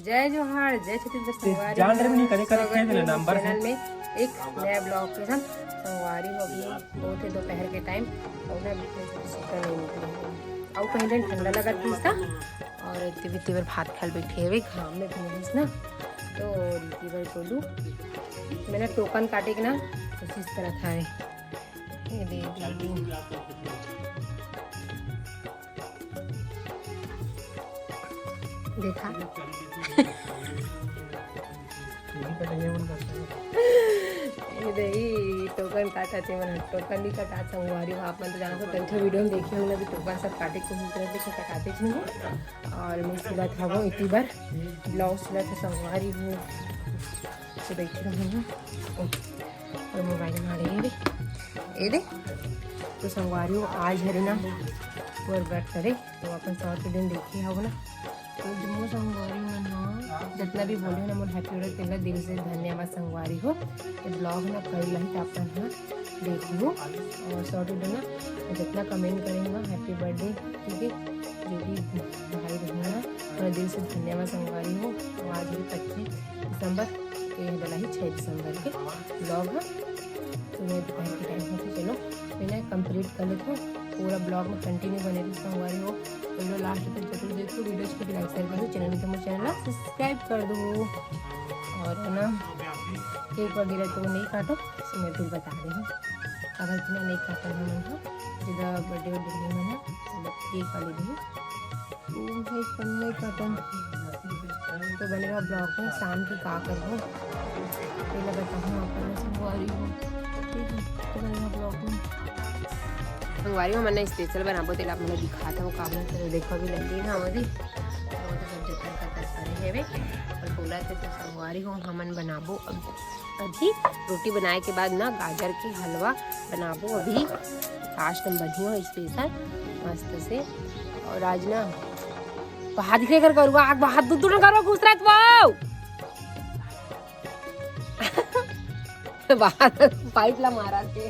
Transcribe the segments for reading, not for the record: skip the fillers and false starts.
जय जोहार, जय छत्तीसगढ़ संगवारी चैनल में एक नया ब्लॉग के साथ संगवारी होगी। बहुत है दोपहर के टाइम और ना नहीं निकली और कहीं दिन ठंडा लगा था और इतनी बार भात खाल बैठे हुए घाम में भी ना तो इतनी बार बोलूँ मैंने टोकन काटे के ना कोशिश करा था देखा टोकन काटा थे मैंने टोकन भी कटा संगवारी आप तो जाना तो टेंथ वीडियो में देखे होंगे टोकन सब काटे को कटाते नहीं और मैं सिला था वो इतनी बार ब्लाउज सिला था संगवारी हूँ तो बैठी रहूँ और मोबाइल में आ रही है ये तो संगवारी हूँ आज है ना और बैठ करे तो अपन शॉर्ट वीडियो देखे हो ना तो जो संगवारी मन जितना भी बोले ना मोर हैप्पी बर्थडे तेला दिल से धन्यवाद संगवारी हो ये ब्लॉग ना कर लही अपन हाँ देख लो और शॉर्ट वीडियो ना जितना कमेंट करेंगे हैप्पी बर्थडे ठीक है जो भी भाई बहन ना मेरा दिल से धन्यवाद संगवारी हो और आज भी 25 दिसंबर ये डला ही 6 दिसंबर के ब्लॉग है तो मैं दोपहर के टाइम में चलो मैंने कंप्लीट कर लेता हूँ पूरा ब्लॉग में कंटिन्यू बने रही संगवारी हो तो लास्ट तक जरूर देखो वीडियो को लाइक शेयर कर दो चैनल में तो मेरे चैनल सब्सक्राइब कर दो और है ना केक वगैरह तो नहीं काटो तो मैं फिर बता रही हूँ अगर इतना नहीं काटा है मैं सीधा बर्थडे वर्थडे में ना केक वाली भी तो भाई नहीं काटो तो बनेगा ब्लॉग में शाम की का कर दो पहले बताऊँ आपको संगवारी हो ठीक है तो बनेगा ब्लॉग में संगवारी में मैंने स्पेशल बनाबो तेल आप मैंने दिखा था वो काम देखो भी लगी ना हमारी और बोला थे तो संगवारी हो हमन बनाबो अभी रोटी बनाए के बाद ना गाजर के हलवा बनाबो अभी लास्ट में बनी हो स्पेशल मस्त से और आज ना बाहर दिखे कर करूँगा आग बाहर दूध दूध करो घुस रहा तो बाहर पाइप ला मारा थे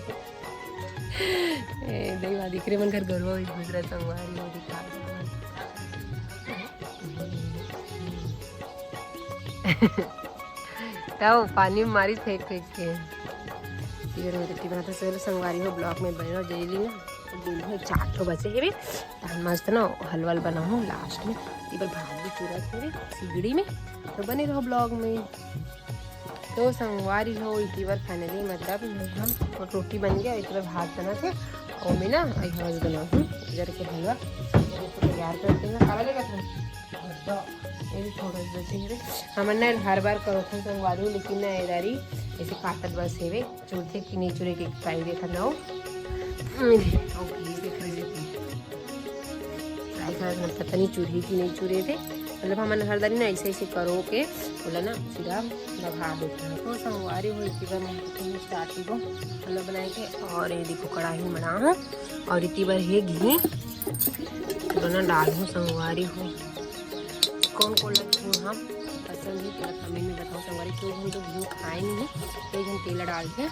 देवा दिख रहे मन घर गरवा गुजरा संगवारी हो दिखा तो पानी में मारी फेंक फेंक के फिर रोटी बनाते चलो संगवारी हो ब्लॉक में बने जेली ना दिन में 4 तो बचे है भी मस्त ना हलवा बनाऊँ लास्ट में एक बार भात भी चूरा थे सिगड़ी में तो बने रहो ब्लॉग में तो संगवारी हो इतनी बार फाइनली मतलब हम रोटी बन गया इतनी बार भात बना थे और मैं ना हवस बनाऊँ इधर के हलवा तैयार कर देंगे खा लेगा ये भी थोड़ा बचे हम ना हर बार करो थे संगवारी हो लेकिन ना इधारी ऐसे काटत बस है चूरते कि नहीं चूरे के ट्राई देखा ना हो देख रहे ट्राई कर पता नहीं चूरे कि नहीं चूरे थे मतलब हमारे हरदारी ना ऐसे ऐसे करो के बोला ना सीधा लगा देते हैं तो संगवारी हो इतनी बार मैं स्टार्ट की मतलब बनाए के और ये देखो कढ़ाई बना हूँ और इतनी बार है घी तो ना डाल हूँ संगवारी हो कौन कौन लगती हूँ हम पसंद ही थोड़ा कमेंट में बताओ संगवारी क्यों हम तो घी खाए नहीं है एक हम तेल डाल के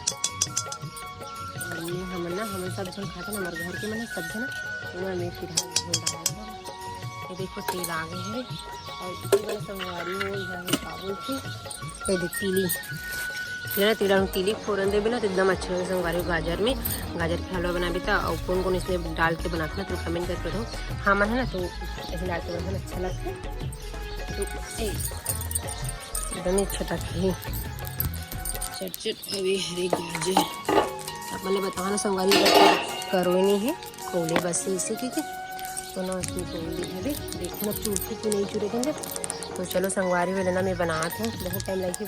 हम ना हमें सब जन खाते ना हमारे घर के मैंने सब जन तो मैं फिर डाला ये देखो तेल आ गए हैं और इतनी बड़ी संगवारी हो काबुल की ये देख तीली तीली फोरन दे बिना तो एकदम अच्छे लगे संगवारी गाजर में गाजर के हलवा बना भी था और कौन कौन इसमें डाल के बनाता ना तो कमेंट करके दो हाँ मन है ना तो ऐसे डाल के बनाना अच्छा लगता है तो एकदम अच्छा लगता है चट हरी गाजर अब मैंने बताया ना संगवारी करो नहीं है कोले बस इसी की तो ना उसमें कोली है देखो ना चूरती कि नहीं चूरे देंगे तो चलो संगवारी में लेना मैं बनाती हूँ बहुत टाइम लगी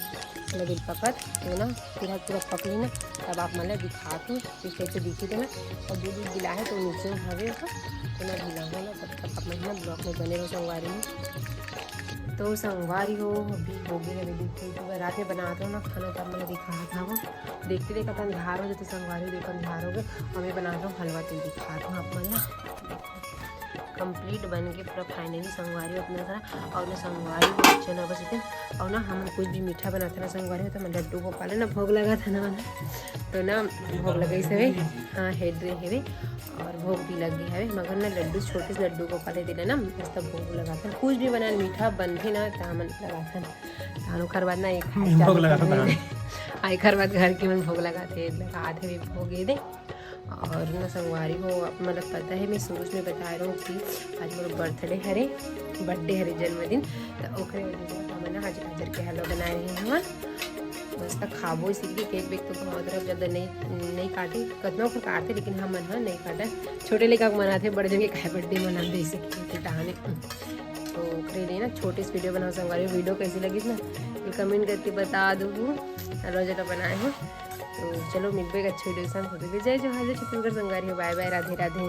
लगे पकड़ तो ना फिर पूरा पक ली ना तब आप मतलब दिखाती हूँ फिर कैसे दिखी देना और दूध गिला है तो नीचे हवे तो ना ढीला हो ना तब तक अपने ना ब्लॉक में बने रहो संगवारी में तो संगवारी हो अभी हो गई रेडी तो रात में बनाते हो ना खाना तब मैंने दिखाया था वो देखते देखा था अंधार हो जाते संगवारी देखो अंधार हो गए और मैं बनाता हूँ हलवा तेल दिखाता हूँ आप ना कंप्लीट बन के पूरा फाइनली संगवारी अपना था और ना संगवारी बहुत अच्छा ना बस इतने और ना हम कुछ भी मीठा बनाते ना संगवारी तो मैं लड्डू गोपाल ना भोग लगा था ना मैंने तो ना भोग लगे से हाँ हेड रे हेवे और भोग भी लग गया है मगर ना लड्डू छोटे से लड्डू गोपाल दिले ना मस्त भोग लगाथन कुछ भी बनाए मीठा बनथे ना तामन लगाथन तानो खर बाद ना एक भोग लगाथन आई खर बाद घर के मन भोग लगाते लगाते भी भोग दे। और ना संगवारी हो मतलब पता है मैं शुरू में बता रहा हूँ कि आज मेरा बर्थडे हरे जन्मदिन तो ओकरे वजह से हम ना आज गाजर के हलवा बनाए हैं हम मस्त खाबो इसीलिए केक वेक तो बहुत तरफ ज़्यादा नहीं काटे कतना को काटते लेकिन हम मन नहीं काटा छोटे लेका मनाते बड़े जन के खाए बर्थडे मना दे सके टाने तो ओकरे लिए ना छोटी सी वीडियो बनाओ संगवारी वीडियो कैसी लगी ना तो कमेंट करके बता दो हलवा जरा बनाए हैं। तो चलो मिलते एक अच्छे वीडियो के साथ जय जवाहर छत्तीसगढ़ संगवारी हो बाय बाय राधे राधे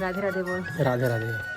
राधे राधे बोल राधे राधे।